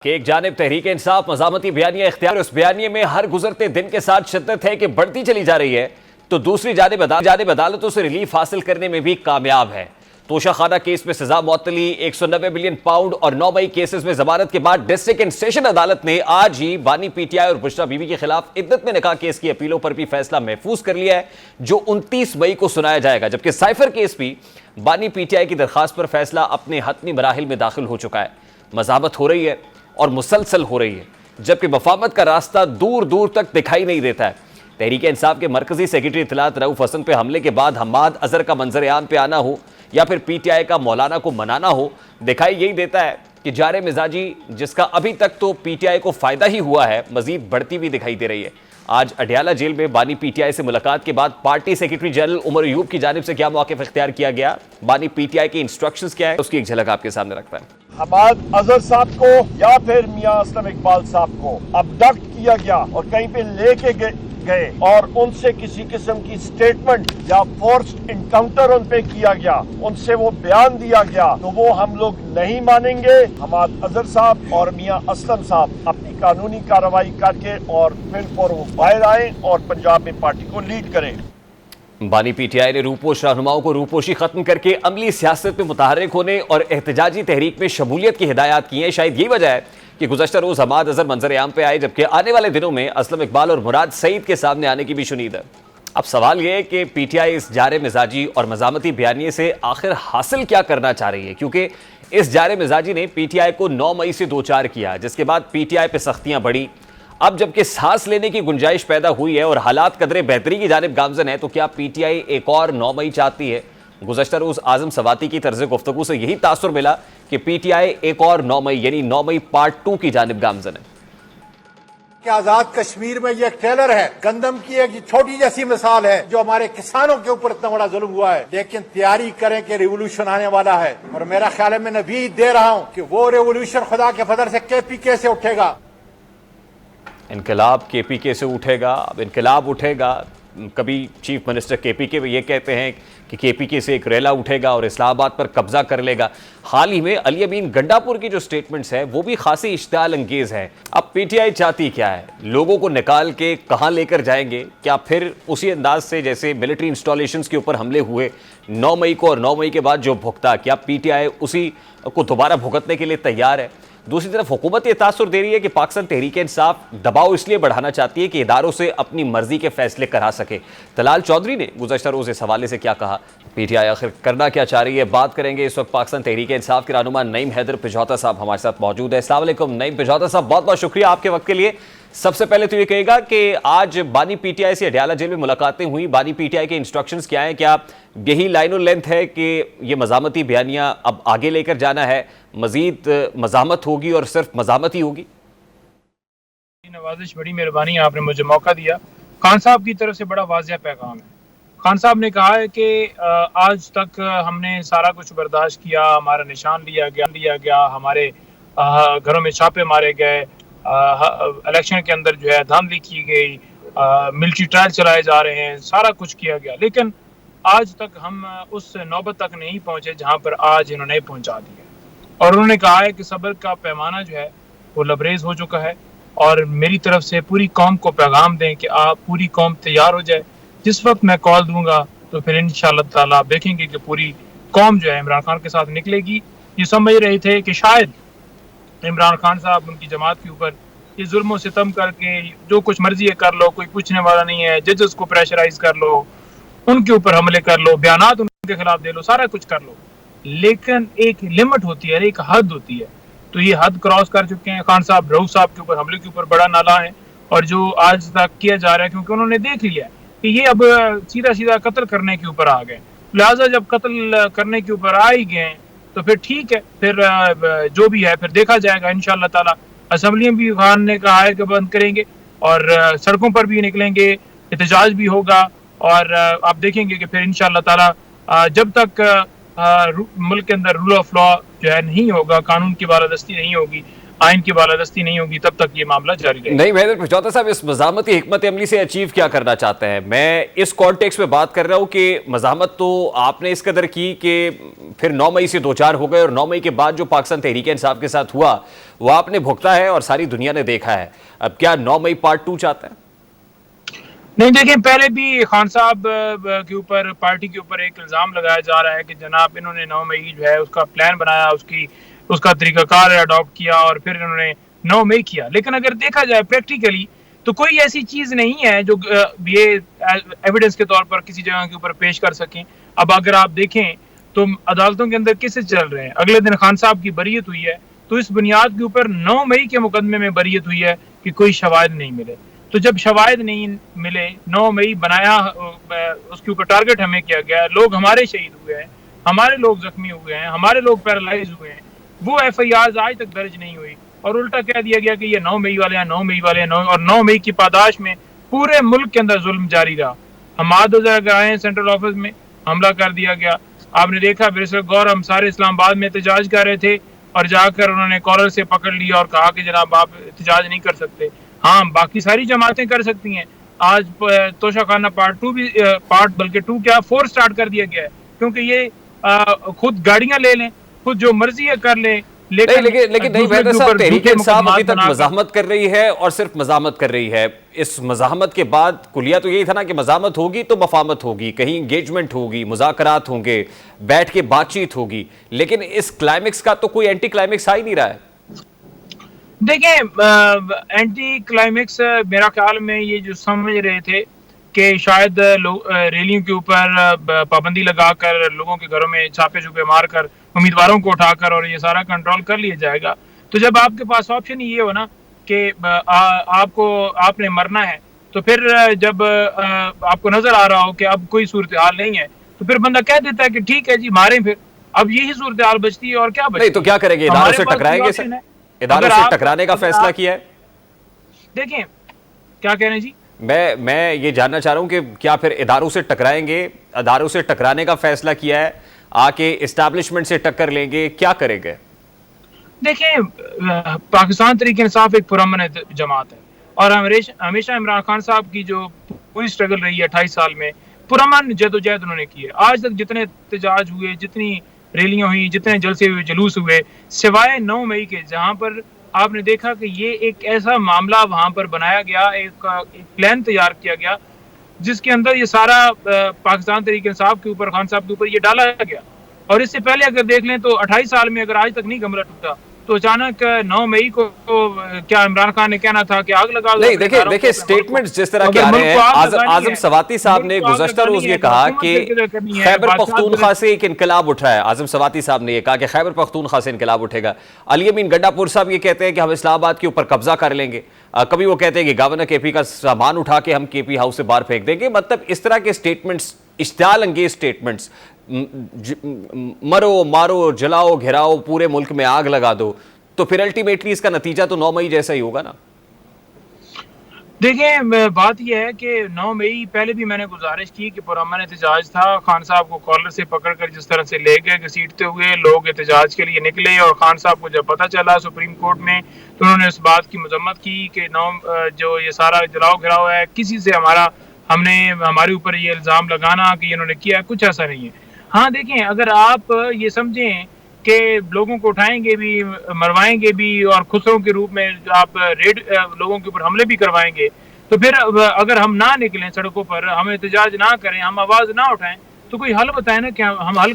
कि एक जानिब तहरीक इंसाफ मज़ामती बयानिया इख्तियार, उस बयानिए में हर गुजरते दिन के साथ शिद्दत है कि बढ़ती चली जा रही है, तो दूसरी जानिब अदालतों से रिलीफ हासिल करने में भी कामयाब है। तोशाखाना केस में सजा मुअत्तली, 190 बिलियन पाउंड और 9 मई केसेस में जमानत के बाद डिस्ट्रिक्ट एंड सेशन अदालत ने आज ही बानी पीटीआई और बुशरा बीबी के खिलाफ इद्दत में निकाह केस की अपीलों पर भी फैसला महफूज कर लिया है, जो 29 मई को सुनाया जाएगा। जबकि साइफर केस भी बानी पीटीआई की दरखास्त पर फैसला अपने हतमी मराहिल में दाखिल हो चुका है। मज़ामत हो रही है और मुसलसल हो रही है, जबकि मफाहमत का रास्ता दूर दूर तक दिखाई नहीं देता है। तहरीक इंसाफ के मरकजी सेक्रेटरी इत्तलात रऊफ हसन पे हमले के बाद हम्माद अजहर का मंजर आम पे आना हो या फिर पीटीआई का मौलाना को मनाना हो, दिखाई यही देता है कि जारे मिजाजी, जिसका अभी तक तो पीटीआई को फायदा ही हुआ है, मजीद बढ़ती भी दिखाई दे रही है। आज अडियाला जेल में बानी पीटीआई से मुलाकात के बाद party secretary general Omar Ayub की जानिब से क्या मौक़िफ़ इख्तियार किया गया, बानी पीटीआई के इंस्ट्रक्शंस क्या है, उसकी एक झलक आपके सामने रखता है। हम्माद अजहर साहब को या फिर मियां असलम इकबाल साहब को अबडक्ट किया गया और कहीं पे लेके गए और उनसे किसी किस्म की स्टेटमेंट या फोर्स्ड इनकाउंटर उन पे किया गया, उनसे वो बयान दिया गया, तो वो हम लोग नहीं मानेंगे। हम्माद अजहर साहब और मियां असलम साहब अपनी कानूनी कार्रवाई करके और फिर वो बाहर आए और पंजाब में पार्टी को लीड करें। बानी पीटीआई ने रूपोश रहनुमाओं को रूपोशी खत्म करके अमली सियासत में मुतहर्रिक होने और एहतजाजी तहरीक में शमूलियत की हिदायत की है। शायद यही वजह है कि गुज़श्ता रोज़ हम्माद अजहर मंजर आम पे आए, जबकि आने वाले दिनों में असलम इकबाल और मुराद सईद के सामने आने की भी शुनीद है। अब सवाल यह है कि पीटीआई इस जारे मिजाजी और मज़ामती बयानिए से आखिर हासिल क्या करना चाह रही है, क्योंकि इस जारे मिजाजी ने पीटीआई को 9 मई से दो चार किया, जिसके बाद पीटीआई पर सख्तियाँ बढ़ी। अब जबकि सांस लेने की गुंजाइश पैदा हुई है और हालात कदरे बेहतरी की जानिब गामजन है, तो क्या पीटीआई एक और 9 मई चाहती है? गुज़श्ता रोज़ आज़म सवाती की तर्ज गुफ्तगू से यही तासुर मिला कि पीटीआई एक और 9 मई यानी 9 मई पार्ट 2 की जानिब गामजन है। कि आजाद कश्मीर में ये ट्रेलर है, गंदम की एक छोटी जैसी मिसाल है जो हमारे किसानों के ऊपर इतना बड़ा जुल्म हुआ है, लेकिन तैयारी करें कि रिवोल्यूशन आने वाला है। और मेरा ख्याल है, मैं नबीद दे रहा हूं कि वो रिवोल्यूशन खुदा के फजल से केपीके से उठेगा। इनकलाब केपीके से उठेगा। अब इनकलाब उठेगा, कभी चीफ मिनिस्टर केपीके ये कहते हैं कि केपीके से एक रेला उठेगा और इस्लामाबाद पर कब्जा कर लेगा। हाल ही में अली अमीन गंडापुर की जो स्टेटमेंट्स है वो भी खासी इश्तियाल अंगेज है। अब पीटीआई चाहती क्या है? लोगों को निकाल के कहाँ लेकर जाएंगे? क्या फिर उसी अंदाज से जैसे मिलिट्री इंस्टॉलेशंस के ऊपर हमले हुए 9 मई को और 9 मई के बाद जो भुगता, क्या पीटीआई उसी को दोबारा भुगतने के लिए तैयार है? दूसरी तरफ हुकूमत ये तासुर दे रही है कि पाकिस्तान तहरीक इंसाफ दबाव इसलिए बढ़ाना चाहती है कि इदारों से अपनी मर्जी के फैसले करा सके। तलाल चौधरी ने गुज़श्ता रोज़ इस हवाले से क्या कहा, पीटीआई आखिर करना क्या चाह रही है, बात करेंगे। इस वक्त पाकिस्तान तहरीक इंसाफ के रहनुमा नईम हैदर पिछौता साहब हमारे साथ मौजूद है। अस्सलाम वालेकुम नईम पिछौता साहब, बहुत बहुत शुक्रिया आपके वक्त के लिए। सबसे पहले तो ये कहेगा कि आज बानी पीटीआई से अडियाला जेल में मुलाकातें हुई, बानी पीटीआई के इंस्ट्रक्शंस क्या हैं? क्या यही लाइन और लेंथ है कि ये मज़ामती बयानियां अब आगे लेकर जाना है, मजीद मज़ामत होगी और सिर्फ मज़ामत ही होगी? नवाजिश, बड़ी मेहरबानी, आपने मुझे मौका दिया। खान साहब की तरफ से बड़ा वाज़िह पैगाम है। खान साहब ने कहा है कि आज तक हमने सारा कुछ बर्दाश्त किया, हमारा निशान लिया गया, हमारे घरों में छापे मारे गए, इलेक्शन के अंदर जो है धांधली की गई, मिलिट्री ट्रायल चलाए जा रहे हैं, सारा कुछ किया गया, लेकिन आज तक हम उस नौबत तक नहीं पहुंचे जहां पर आज इन्होंने पहुंचा दिया। और उन्होंने कहा है कि सब्र का पैमाना जो है वो लबरेज हो चुका है और मेरी तरफ से पूरी कौम को पैगाम दें कि आप पूरी कौम तैयार हो जाए। जिस वक्त मैं कॉल दूंगा तो फिर इंशाअल्लाह ताला आप देखेंगे कि पूरी कौम जो है इमरान खान के साथ निकलेगी। ये समझ रहे थे कि शायद इमरान खान साहब उनकी जमात के ऊपर ये जुल्म और सितम करके जो कुछ मर्जी है कर लो, कोई पूछने वाला नहीं है, जजेस को प्रेशराइज कर लो, उनके ऊपर हमले कर लो, बयानात उनके खिलाफ दे लो, सारा कुछ कर लो, लेकिन एक लिमिट होती है, एक हद होती है। तो ये हद क्रॉस कर चुके हैं। खान साहब रऊफ साहब के ऊपर हमले के ऊपर बड़ा नाला है और जो आज तक किया जा रहा है, क्योंकि उन्होंने देख लिया कि ये अब सीधा सीधा कत्ल करने के ऊपर आ गए। लिहाजा जब कत्ल करने के ऊपर आ ही गए तो फिर ठीक है, फिर जो भी है फिर देखा जाएगा इंशाअल्लाह ताला। असम्बलियां भी खान ने कहा है कि बंद करेंगे और सड़कों पर भी निकलेंगे, एहतजाज भी होगा और आप देखेंगे कि फिर इंशाअल्लाह ताला जब तक मुल्क के अंदर रूल ऑफ लॉ जो है नहीं होगा, कानून की बालादस्ती नहीं होगी, आइन की बालादस्ती नहीं होगी तब तक ये मामला जारी रहेगा। नहीं महेंद्र पिछौता साहब, इस मज़ामती हिकमत अमली से अचीव क्या करना चाहते हैं? मैं इस कॉन्टेक्स्ट में बात कर रहा हूं कि मज़ामत तो आपने इस कदर की कि फिर 9 मई से 2-4 हो गए और 9 मई के बाद जो पाकिस्तान तहरीक इंसाफ के साथ हुआ वो आपने भुगता है और सारी दुनिया ने देखा है। अब क्या 9 मई पार्ट 2 चाहते हैं? नहीं, देखें, पहले भी खान साहब के ऊपर, पार्टी के ऊपर एक इल्ज़ाम लगाया जा रहा है कि जनाब इन्होंने 9 मई जो है उसका प्लान बनाया, उसका तरीकाकार अडॉप्ट किया और फिर इन्होंने 9 मई किया। लेकिन अगर देखा जाए प्रैक्टिकली तो कोई ऐसी चीज़ नहीं है जो ये एविडेंस के तौर पर किसी जगह के ऊपर पेश कर सकें। अब अगर आप देखें तो अदालतों के अंदर किसे चल रहे हैं, अगले दिन खान साहब की बरीयत हुई है, तो इस बुनियाद के ऊपर 9 मई के मुकदमे में बरीयत हुई है कि कोई शवाहिद नहीं मिले। तो जब शवाहिद नहीं मिले, 9 मई बनाया, उसके ऊपर टारगेट हमें किया गया, लोग हमारे शहीद हुए हैं, हमारे लोग जख्मी हुए हैं, हमारे लोग पैरालाइज हुए हैं, वो FIR आज तक दर्ज नहीं हुई और उल्टा कह दिया गया कि ये 9 मई वाले हैं, 9 मई वाले हैं, और 9 मई की पादाश में पूरे मुल्क के अंदर जुल्म जारी रहा। हमाद अगर आए सेंट्रल ऑफिस में हमला कर दिया गया, आपने देखा बैरिस्टर गौर हम सारे इस्लामाबाद में एहतजाज कर रहे थे और जाकर उन्होंने कॉलर से पकड़ लिया और कहा कि जनाब आप एहतजाज नहीं कर सकते। हाँ, बाकी सारी जमातें कर सकती हैं। आज तोशाखाना पार्ट 2 क्या 4 स्टार्ट कर दिया गया है, क्योंकि ये खुद गाड़ियां ले लें, खुद जो मर्जी है कर लें, लेकिन नहीं महेंद्र साहब, तहरीक इंसाफ अभी तक मज़ाहमत कर रही है और सिर्फ मज़ाहमत कर रही है। इस मज़ाहमत के बाद कुलिया तो यही था ना कि मज़ाहमत होगी तो मफामत होगी, कहीं इंगेजमेंट होगी, मुज़ाकरात होंगे, बैठ के बातचीत होगी, लेकिन इस क्लाइमेक्स का तो कोई एंटी क्लाइमेक्स आ ही नहीं रहा है। देखें, एंटी क्लाइमेक्स मेरा ख्याल में ये जो समझ रहे थे कि शायद रैलियों के ऊपर पाबंदी लगाकर, लोगों के घरों में छापे छुपे मारकर, उम्मीदवारों को उठाकर और ये सारा कंट्रोल कर लिया जाएगा, तो जब आपके पास ऑप्शन ये हो ना कि आपने मरना है, तो फिर जब आपको नजर आ रहा हो कि अब कोई सूरत हाल नहीं है, तो फिर बंदा कह देता है कि ठीक है जी मारें। फिर अब यही सूरत हाल बचती है और क्या बचती है? नहीं तो क्या करेंगे? इदारों से टकराएंगे सर? इदारों से टकराने का फैसला किया है? देखें, क्या कह रहे हैं जी? मैं ये जानना चाह रहा हूं कि क्या फिर इदारों से टकराएंगे? इदारों से टकराने का फैसला किया है, आके इस्टेब्लिशमेंट से टक्कर लेंगे, क्या करेंगे? देखें, पाकिस्तान तहरीक इंसाफ एक पुरअमन जमात है और हमेशा इमरान खान साहब की जो पूरी स्ट्रगल रही है 28 साल में, पुरअमन जदोजहद उन्होंने की है। आज तक जितने एहतजाज हुए, जितनी रैलियां हुई, जितने जलसे हुए, जुलूस हुए, सिवाय 9 मई के, जहां पर आपने देखा कि ये एक ऐसा मामला वहां पर बनाया गया, एक प्लान तैयार किया गया जिसके अंदर ये सारा पाकिस्तान तहरीक इंसाफ के ऊपर, खान साहब के ऊपर ये डाला गया। और इससे पहले अगर देख लें तो 28 साल में अगर आज तक नहीं गमला टूटा, तो अचानक 9 मई को क्या इमरान खान ने कहना था कि आग लगा दो? नहीं, देखिए स्टेटमेंट्स जिस तरह के आ रहे हैं, आजम सवाती साहब ने गुज़श्ता रोज ये कहा कि खैबर पख्तूनख्वा से एक इनकलाब उठ रहा है। आजम सवाती साहब ने ये कहा कि खैबर पख्तूनख्वा से इनकलाब उठेगा। अली अमीन गंडापुर साहब ये कहते हैं कि हम इस्लामाबाद के ऊपर कब्जा कर लेंगे। कभी वो कहते हैं कि गवर्नर KP का सामान उठा के हम KP हाउस से बाहर फेंक देंगे। मतलब इस तरह के स्टेटमेंट्स, इश्तियाल अंगेज स्टेटमेंट्स, मरो मारो जलाओ घिराओ पूरे मुल्क में आग लगा दो, तो फिर अल्टीमेटली इसका नतीजा तो 9 मई जैसा ही होगा ना। देखिए, बात यह है कि 9 मई पहले भी मैंने गुजारिश की कि पुरअमन एहतजाज था, खान साहब को कॉलर से पकड़कर जिस तरह से ले गए, घसीटते हुए लोग एहतजाज के लिए निकले, और खान साहब को जब पता चला सुप्रीम कोर्ट में, तो उन्होंने इस बात की मजम्मत की कि जो ये सारा जलाओ घिराव है, किसी से हमारे ऊपर ये इल्ज़ाम लगाना कि इन्होंने किया, कुछ ऐसा नहीं है। हाँ, देखें, अगर आप ये समझें कि लोगों को उठाएंगे भी, मरवाएंगे भी और खुसरों के रूप में आप लोगों के ऊपर हमले भी करवाएंगे, तो फिर अगर हम ना निकलें सड़कों पर, हम एहतजाज ना करें, हम आवाज़ ना उठाएं, तो कोई हल बताएं ना कि हम हल